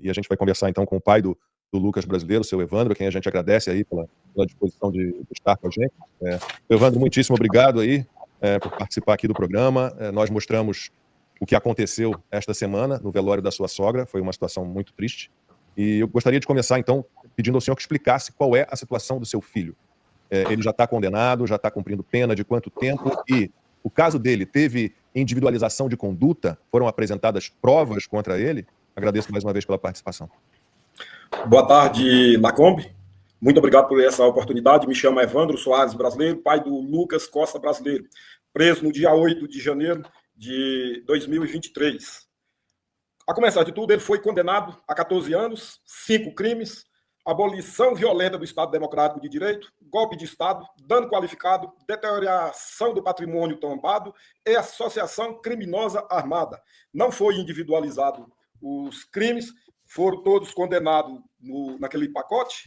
E a gente vai conversar então com o pai do Lucas brasileiro, o seu Evandro, a quem a gente agradece aí pela disposição de estar com a gente. Evandro, muitíssimo obrigado aí por participar aqui do programa. Nós mostramos o que aconteceu esta semana no velório da sua sogra, foi uma situação muito triste. E eu gostaria de começar então pedindo ao senhor que explicasse qual é a situação do seu filho. Ele já está condenado, já está cumprindo pena de quanto tempo? E o caso dele teve individualização de conduta? Foram apresentadas provas contra ele? Agradeço mais uma vez pela participação. Boa tarde, Lacombe. Muito obrigado por essa oportunidade. Me chamo Evandro Soares Brasileiro, pai do Lucas Costa Brasileiro, preso no dia 8 de janeiro de 2023. A começar de tudo, ele foi condenado a 14 anos, 5 crimes, abolição violenta do Estado Democrático de Direito, golpe de Estado, dano qualificado, deterioração do patrimônio tombado e associação criminosa armada. Não foi individualizado os crimes, foram todos condenados naquele pacote,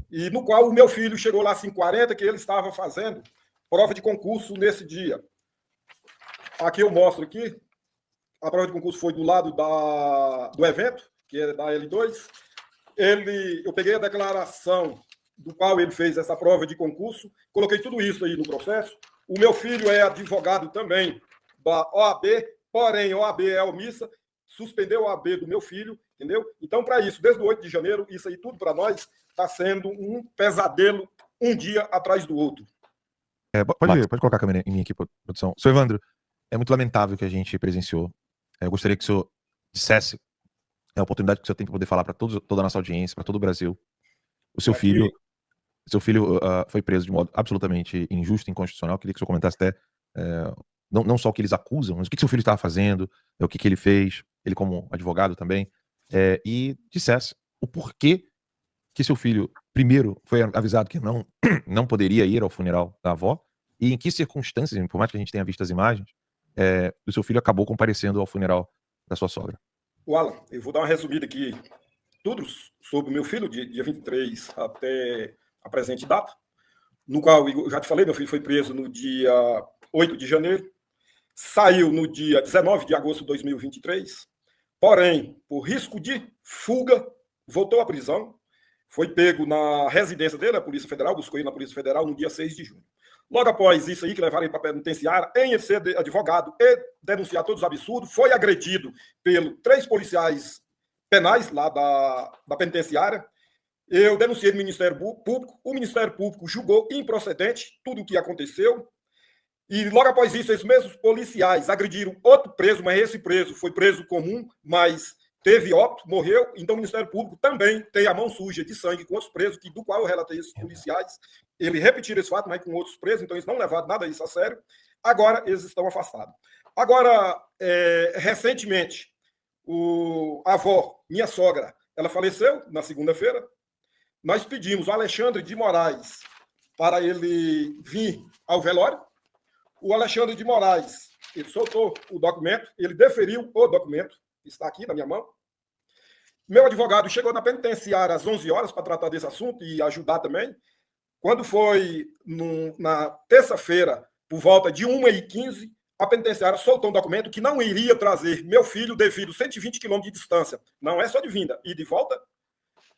e no qual o meu filho chegou lá às 5h40, que ele estava fazendo prova de concurso nesse dia. Aqui eu mostro aqui, a prova de concurso foi do lado do evento, que é da L2. Eu peguei a declaração do qual ele fez essa prova de concurso, coloquei tudo isso aí no processo. O meu filho é advogado também da OAB, porém a OAB é omissa, suspendeu a OAB do meu filho, entendeu? Então, para isso, desde o 8 de janeiro, isso aí tudo para nós está sendo um pesadelo, um dia atrás do outro. Pode colocar a câmera em mim aqui, produção. Seu Evandro, é muito lamentável o que a gente presenciou. Eu gostaria que o senhor dissesse a oportunidade que o senhor tem para poder falar para toda a nossa audiência, para todo o Brasil. O seu filho foi preso de modo absolutamente injusto e inconstitucional. Eu queria que o senhor comentasse até não só o que eles acusam, mas o que seu filho estava fazendo, o que ele fez, ele como advogado também, e dissesse o porquê que seu filho, primeiro, foi avisado que não poderia ir ao funeral da avó, e em que circunstâncias, por mais que a gente tenha visto as imagens, o seu filho acabou comparecendo ao funeral da sua sogra. Alan, eu vou dar uma resumida aqui, tudo sobre o meu filho, dia 23 até a presente data, no qual, eu já te falei, meu filho foi preso no dia 8 de janeiro, saiu no dia 19 de agosto de 2023, porém, por risco de fuga, voltou à prisão, foi pego na residência dele, a Polícia Federal, buscou ele na Polícia Federal no dia 6 de junho. Logo após isso aí, que levaram ele para a penitenciária, em ele ser advogado e denunciar todos os absurdos, foi agredido pelos 3 policiais penais lá da penitenciária. Eu denunciei no Ministério Público, o Ministério Público julgou improcedente tudo o que aconteceu, e logo após isso, esses mesmos policiais agrediram outro preso, mas esse preso foi preso comum, mas teve óbito, morreu, então o Ministério Público também tem a mão suja de sangue com outros presos, do qual eu relatei esses policiais. Eles repetiram esse fato, mas com outros presos, então eles não levaram nada disso a sério. Agora eles estão afastados. Agora, recentemente, a avó, minha sogra, ela faleceu na segunda-feira. Nós pedimos ao Alexandre de Moraes para ele vir ao velório. O Alexandre de Moraes, ele soltou o documento, ele deferiu o documento, está aqui na minha mão. Meu advogado chegou na penitenciária às 11 horas para tratar desse assunto e ajudar também. Quando foi na terça-feira, por volta de 1h15, a penitenciária soltou um documento que não iria trazer meu filho devido a 120 quilômetros de distância. Não é só de vinda, e de volta.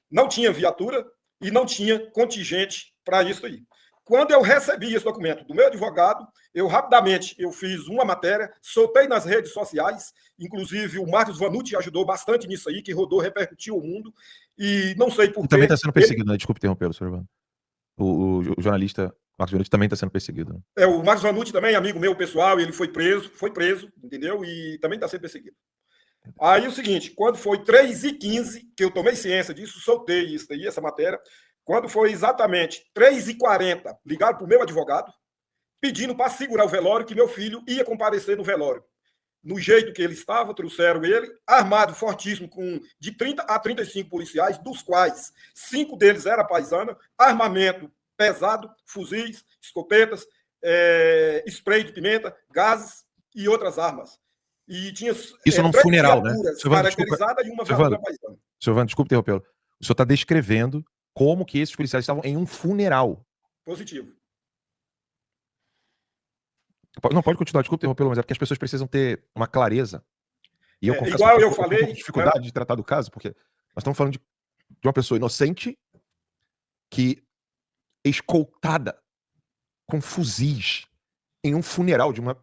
Não tinha viatura e não tinha contingente para isso aí. Quando eu recebi esse documento do meu advogado, eu rapidamente fiz uma matéria, soltei nas redes sociais, inclusive o Marcos Vanucci ajudou bastante nisso aí, que rodou, repercutiu o mundo, e não sei por quê. Também está sendo perseguido, né? Desculpe interrompê-lo, senhor Evandro. O jornalista Marcos Vanucci também está sendo perseguido. Né? O Marcos Vanucci também, amigo meu pessoal, ele foi preso, entendeu? E também está sendo perseguido. Aí o seguinte, quando foi 3h15, que eu tomei ciência disso, soltei isso aí, essa matéria. Quando foi exatamente 3h40, ligaram para o meu advogado, pedindo para segurar o velório, que meu filho ia comparecer no velório. No jeito que ele estava, trouxeram ele, armado fortíssimo, de 30 a 35 policiais, dos quais 5 deles eram paisana, armamento pesado, fuzis, escopetas, spray de pimenta, gases e outras armas. E tinha isso num funeral, né? Caracterizada e uma viatura paisana. Senhor Evandro, desculpe interrompê-lo. O senhor está descrevendo como que esses policiais estavam em um funeral. Positivo. Não, pode continuar, desculpe interrompê-lo, mas é porque as pessoas precisam ter uma clareza. E eu confesso igual que eu falei, tenho dificuldade de tratar do caso, porque Nós estamos falando de uma pessoa inocente que é escoltada com fuzis em um funeral de uma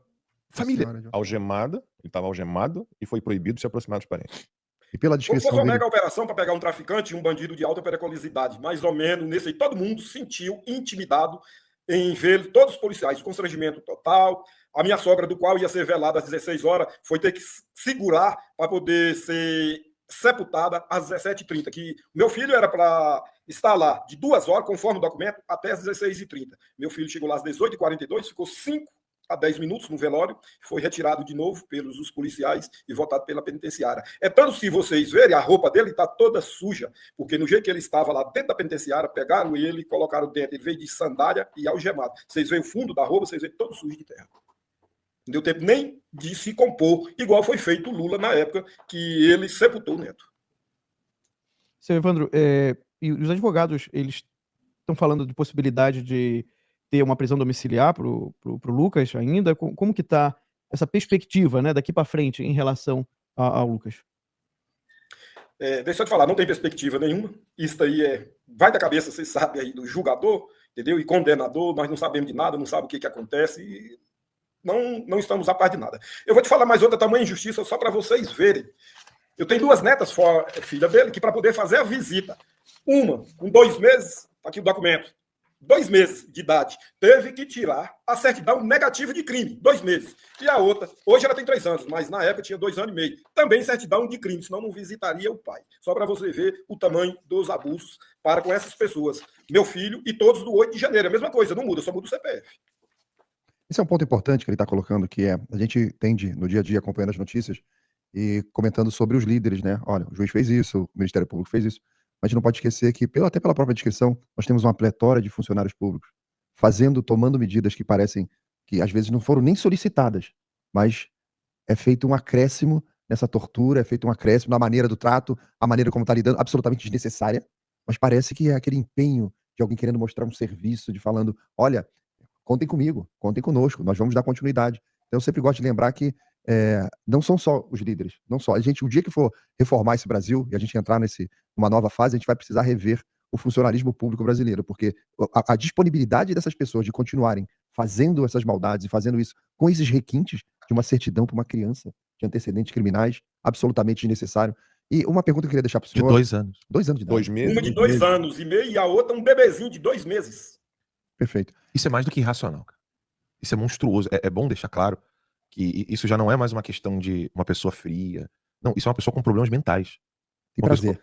família. Algemada, ele estava algemado e foi proibido de se aproximar dos parentes. E pela Foi descrição uma dele... mega operação para pegar um traficante e um bandido de alta periculosidade. Mais ou menos, nesse aí, todo mundo se sentiu intimidado em ver todos os policiais, constrangimento total. A minha sogra, do qual ia ser velada às 16 horas, foi ter que segurar para poder ser sepultada às 17h30, que meu filho era para estar lá de 2 horas, conforme o documento, até às 16h30. Meu filho chegou lá às 18h42, ficou 5 a 10 minutos no velório, foi retirado de novo pelos policiais e voltado pela penitenciária. É tanto, se vocês verem, a roupa dele está toda suja, porque no jeito que ele estava lá dentro da penitenciária, pegaram ele, colocaram dentro, ele veio de sandália e algemado. Vocês veem o fundo da roupa, vocês veem todo sujo de terra. Não deu tempo nem de se compor, igual foi feito o Lula na época que ele sepultou o neto. Seu Evandro, e os advogados, eles estão falando de possibilidade de ter uma prisão domiciliar para o Lucas ainda? Como que está essa perspectiva, né, daqui para frente em relação ao Lucas? Deixa eu te falar, não tem perspectiva nenhuma. Isso aí vai da cabeça, vocês sabem aí, do julgador, entendeu? E condenador, nós não sabemos de nada, não sabemos o que acontece e não estamos a par de nada. Eu vou te falar mais outra tamanha injustiça só para vocês verem. Eu tenho 2 netas, filha dele, que para poder fazer a visita, uma com 2 meses, tá aqui o documento, 2 meses de idade, teve que tirar a certidão negativa de crime, 2 meses. E a outra, hoje ela tem 3 anos, mas na época tinha 2 anos e meio, também certidão de crime, senão não visitaria o pai. Só para você ver o tamanho dos abusos para com essas pessoas. Meu filho e todos do 8 de janeiro, a mesma coisa, não muda, só muda o CPF. Esse é um ponto importante que ele está colocando, que a gente tende, no dia a dia, acompanhando as notícias e comentando sobre os líderes, né? Olha, o juiz fez isso, o Ministério Público fez isso, mas a gente não pode esquecer que, até pela própria descrição, nós temos uma pletora de funcionários públicos tomando medidas que parecem que às vezes não foram nem solicitadas, mas é feito um acréscimo nessa tortura, é feito um acréscimo na maneira do trato, a maneira como está lidando, absolutamente desnecessária, mas parece que é aquele empenho de alguém querendo mostrar um serviço, de falando, olha, contem comigo, contem conosco, nós vamos dar continuidade. Então eu sempre gosto de lembrar que não são só os líderes, não só. A gente, o dia que for reformar esse Brasil e a gente entrar numa nova fase, a gente vai precisar rever o funcionalismo público brasileiro, porque a disponibilidade dessas pessoas de continuarem fazendo essas maldades e fazendo isso com esses requintes de uma certidão para uma criança de antecedentes criminais, absolutamente desnecessário. E uma pergunta que eu queria deixar para o senhor. De 2 anos. 2 anos de idade. 2 meses. Uma de 2 anos e meio e a outra um bebezinho de 2 meses. Perfeito. Isso é mais do que irracional, cara. Isso é monstruoso. É bom deixar claro que isso já não é mais uma questão de uma pessoa fria. Não, isso é uma pessoa com problemas mentais. Tem prazer.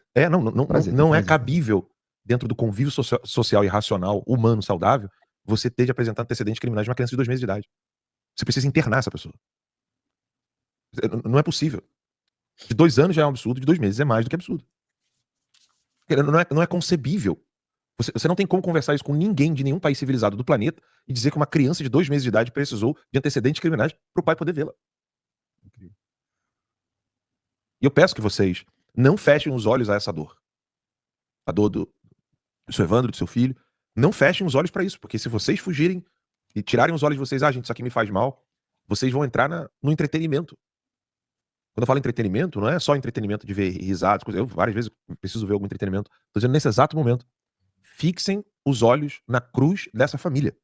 Não é cabível, dentro do convívio social e racional, humano, saudável, você ter de apresentar antecedentes criminais de uma criança de 2 meses de idade. Você precisa internar essa pessoa. Não é possível. De 2 anos já é um absurdo, de 2 meses é mais do que absurdo. Não é concebível. Você não tem como conversar isso com ninguém de nenhum país civilizado do planeta e dizer que uma criança de 2 meses de idade precisou de antecedentes criminais para o pai poder vê-la. E eu peço que vocês não fechem os olhos a essa dor. A dor do seu Evandro, do seu filho. Não fechem os olhos para isso, porque se vocês fugirem e tirarem os olhos de vocês, gente, isso aqui me faz mal, vocês vão entrar no entretenimento. Quando eu falo entretenimento, não é só entretenimento de ver risadas, eu várias vezes preciso ver algum entretenimento. Estou dizendo nesse exato momento. Fixem os olhos na cruz dessa família.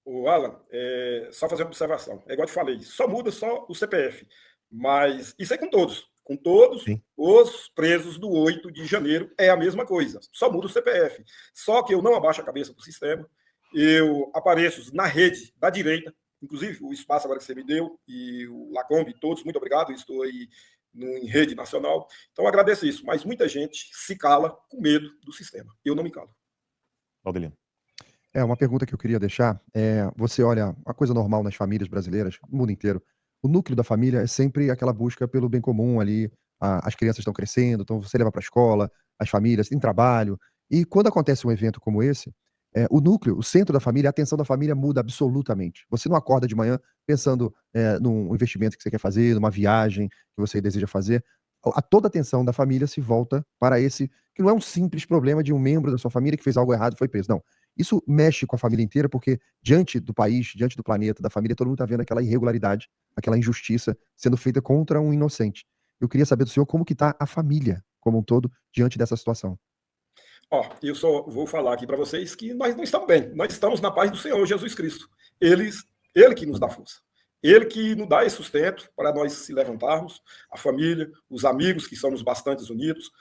O Alan, só fazer uma observação. É igual eu te falei, só muda só o CPF. Mas isso é com todos. Com todos Sim. Os presos do 8 de janeiro é a mesma coisa. Só muda o CPF. Só que eu não abaixo a cabeça para o sistema. Eu apareço na rede da direita, inclusive o espaço agora que você me deu, e o Lacombe, todos, muito obrigado. Estou aí em rede nacional. Então, agradeço isso. Mas muita gente se cala com medo do sistema. Eu não me calo. Valdelino. Uma pergunta que eu queria deixar você olha, uma coisa normal nas famílias brasileiras, no mundo inteiro, o núcleo da família é sempre aquela busca pelo bem comum ali, as crianças estão crescendo, então você leva para a escola, as famílias têm trabalho, e quando acontece um evento como esse, o núcleo, o centro da família, a atenção da família muda absolutamente. Você não acorda de manhã pensando num investimento que você quer fazer, numa viagem que você deseja fazer. Toda a atenção da família se volta para esse, que não é um simples problema de um membro da sua família que fez algo errado e foi preso. Não. Isso mexe com a família inteira, porque diante do país, diante do planeta, da família, todo mundo está vendo aquela irregularidade, aquela injustiça sendo feita contra um inocente. Eu queria saber do senhor como que está a família como um todo diante dessa situação? Ó, eu só vou falar aqui para vocês que nós não estamos bem. Nós estamos na paz do Senhor Jesus Cristo. Ele que nos dá força. Ele que nos dá esse sustento para nós se levantarmos, a família, os amigos, que somos bastante unidos,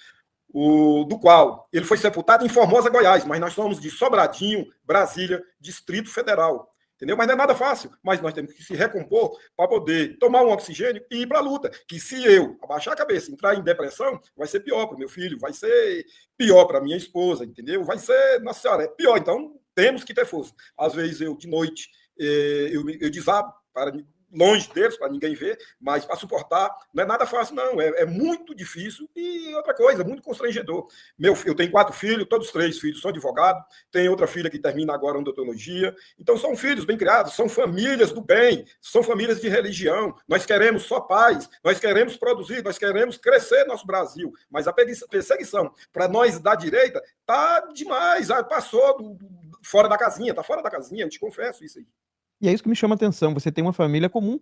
do qual ele foi sepultado em Formosa, Goiás, mas nós somos de Sobradinho, Brasília, Distrito Federal. Entendeu? Mas não é nada fácil, mas nós temos que se recompor para poder tomar um oxigênio e ir para a luta. Que se eu abaixar a cabeça, entrar em depressão, vai ser pior para o meu filho, vai ser pior para a minha esposa, entendeu? Vai ser, nossa senhora, é pior. Então, temos que ter força. Às vezes eu, de noite, eu desabo para longe deles, para ninguém ver, mas para suportar não é nada fácil, não. É muito difícil e outra coisa, muito constrangedor. Eu tenho 4 filhos, todos 3 filhos são advogados, tenho outra filha que termina agora odontologia. Então são filhos bem criados, são famílias do bem, são famílias de religião. Nós queremos só paz, nós queremos produzir, nós queremos crescer nosso Brasil, mas a perseguição para nós da direita tá demais, passou fora da casinha, tá fora da casinha, eu te confesso isso aí. E é isso que me chama a atenção. Você tem uma família comum,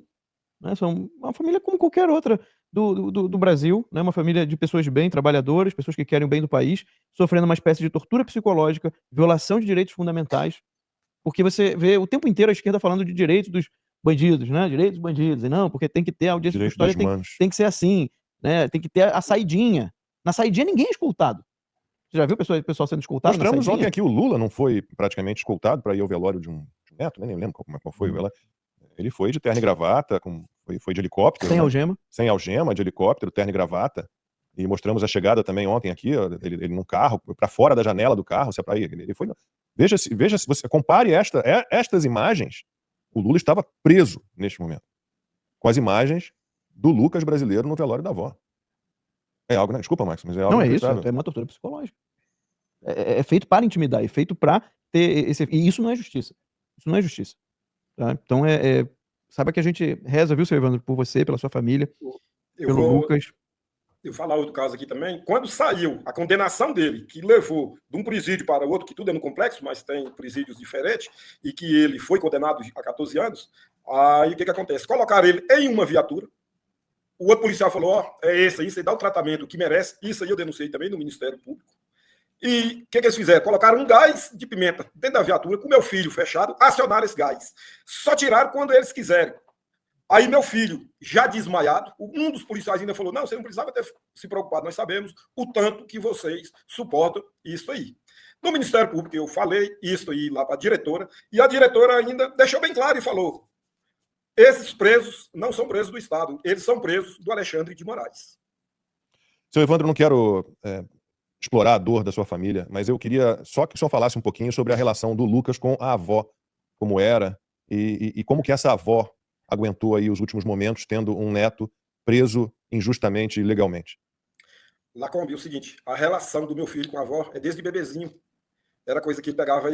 né? São uma família como qualquer outra do Brasil, né? Uma família de pessoas de bem, trabalhadoras, pessoas que querem o bem do país, sofrendo uma espécie de tortura psicológica, violação de direitos fundamentais, porque você vê o tempo inteiro a esquerda falando de direitos dos bandidos, né? Direitos dos bandidos. E não, porque tem que ter a audiência de custódia, tem que ser assim, né? Tem que ter a saidinha. Na saidinha ninguém é escoltado. Você já viu o pessoal sendo escoltado? Mostramos ontem aqui, o Lula não foi praticamente escoltado para ir ao velório de um neto, nem lembro qual foi o velório. Ele foi de terno e gravata, foi de helicóptero. Sem algema. Sem algema, de helicóptero, terno e gravata. E mostramos a chegada também ontem aqui, ele num carro, para fora da janela do carro, se é para ir. Ele foi. Veja se você compare estas imagens. O Lula estava preso neste momento, com as imagens do Lucas brasileiro no velório da avó. É algo, né? Desculpa, Max, mas é algo. Não é isso, é uma tortura psicológica. É feito para intimidar, é feito para ter esse. E isso não é justiça. Isso não é justiça. Tá? Então, saiba que a gente reza, viu, seu Evandro, por você, pela sua família, pelo Lucas. Eu vou falar outro caso aqui também. Quando saiu a condenação dele, que levou de um presídio para o outro, que tudo é no complexo, mas tem presídios diferentes, e que ele foi condenado a 14 anos, aí o que acontece? Colocaram ele em uma viatura. O outro policial falou, é esse aí, você dá o tratamento que merece. Isso aí eu denunciei também no Ministério Público. E o que eles fizeram? Colocaram um gás de pimenta dentro da viatura, com meu filho fechado, acionaram esse gás. Só tiraram quando eles quiserem. Aí meu filho, já desmaiado, um dos policiais ainda falou, não, você não precisava ter se preocupado, nós sabemos o tanto que vocês suportam isso aí. No Ministério Público eu falei isso aí lá para a diretora, e a diretora ainda deixou bem claro e falou, esses presos não são presos do Estado, eles são presos do Alexandre de Moraes. Seu Evandro, eu não quero explorar a dor da sua família, mas eu queria só que o senhor falasse um pouquinho sobre a relação do Lucas com a avó, como era, e como que essa avó aguentou aí os últimos momentos, tendo um neto preso injustamente e ilegalmente. Lacombe, é o seguinte, a relação do meu filho com a avó é desde bebezinho. Era coisa que pegava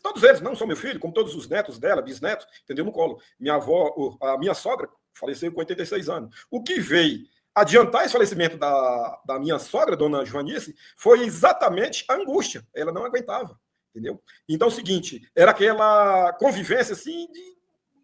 todos eles, não só meu filho, como todos os netos dela, bisnetos, entendeu, no colo. Minha avó, a minha sogra, faleceu com 86 anos. O que veio adiantar esse falecimento da minha sogra, dona Joanice, foi exatamente a angústia. Ela não aguentava, entendeu? Então, é o seguinte, era aquela convivência, assim, de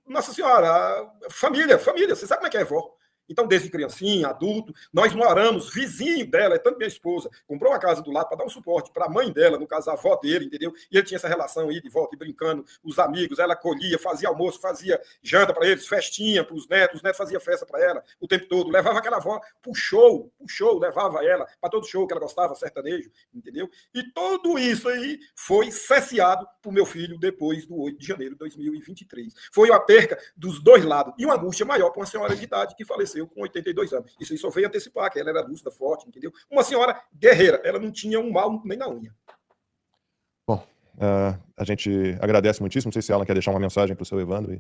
Nossa Senhora, família, você sabe como é que é, vó? Então, desde criancinha, adulto, nós moramos, vizinho dela, é tanto minha esposa, comprou uma casa do lado para dar um suporte para a mãe dela, no caso, a avó dele, entendeu? E ele tinha essa relação aí de volta e brincando, os amigos, ela colhia, fazia almoço, fazia janta para eles, festinha para os netos faziam festa para ela o tempo todo, levava aquela avó pro show, levava ela para todo show que ela gostava, sertanejo, entendeu? E tudo isso aí foi cesseado pro meu filho depois do 8 de janeiro de 2023. Foi a perca dos dois lados e uma angústia maior para uma senhora de idade que faleceu com 82 anos. Isso aí só veio antecipar que ela era lúcida, forte, entendeu? Uma senhora guerreira, ela não tinha um mal nem na unha. Bom, a gente agradece muitíssimo. Não sei se a Alan quer deixar uma mensagem para o seu Evandro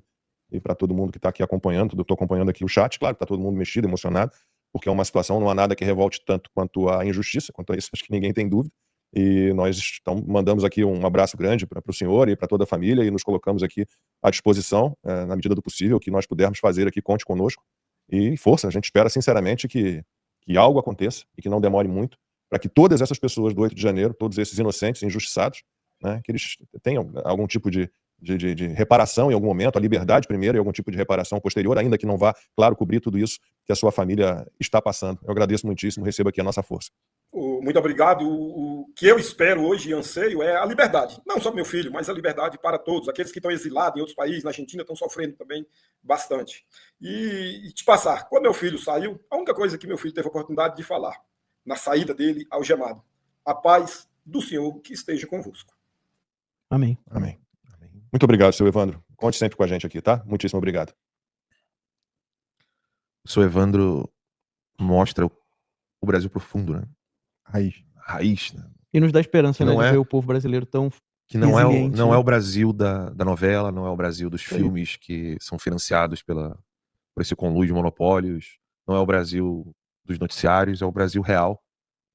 e para todo mundo que está aqui acompanhando. Eu estou acompanhando aqui o chat, claro, está todo mundo mexido, emocionado, porque é uma situação, não há nada que revolte tanto quanto a injustiça, quanto a isso, acho que ninguém tem dúvida. E nós mandamos aqui um abraço grande para o senhor e para toda a família e nos colocamos aqui à disposição, na medida do possível, que nós pudermos fazer aqui, conte conosco. E força, a gente espera sinceramente que algo aconteça e que não demore muito, para que todas essas pessoas do 8 de janeiro, todos esses inocentes, injustiçados, né, que eles tenham algum tipo de reparação em algum momento, a liberdade primeiro e algum tipo de reparação posterior, ainda que não vá, claro, cobrir tudo isso que a sua família está passando. Eu agradeço muitíssimo, receba aqui a nossa força. Muito obrigado. O que eu espero hoje e anseio é a liberdade. Não só para meu filho, mas a liberdade para todos. Aqueles que estão exilados em outros países, na Argentina, estão sofrendo também bastante. E te passar, quando meu filho saiu, a única coisa que meu filho teve a oportunidade de falar, na saída dele algemado, a paz do Senhor que esteja convosco. Amém. Amém. Muito obrigado, seu Evandro. Conte sempre com a gente aqui, tá? Muitíssimo obrigado. O seu Evandro mostra o Brasil profundo, né? Raiz. Né? E nos dá esperança, né, Não de é- ver o povo brasileiro tão Que não é, resiliente, não né? é o Brasil da novela, não é o Brasil dos Isso aí. filmes que são financiados por esse conluio de monopólios, não é o Brasil dos noticiários, é o Brasil real,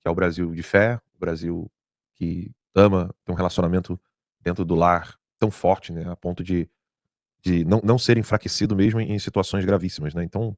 que é o Brasil de fé, o Brasil que ama, tem um relacionamento dentro do lar tão forte, né, a ponto de não ser enfraquecido mesmo em situações gravíssimas, né? Então,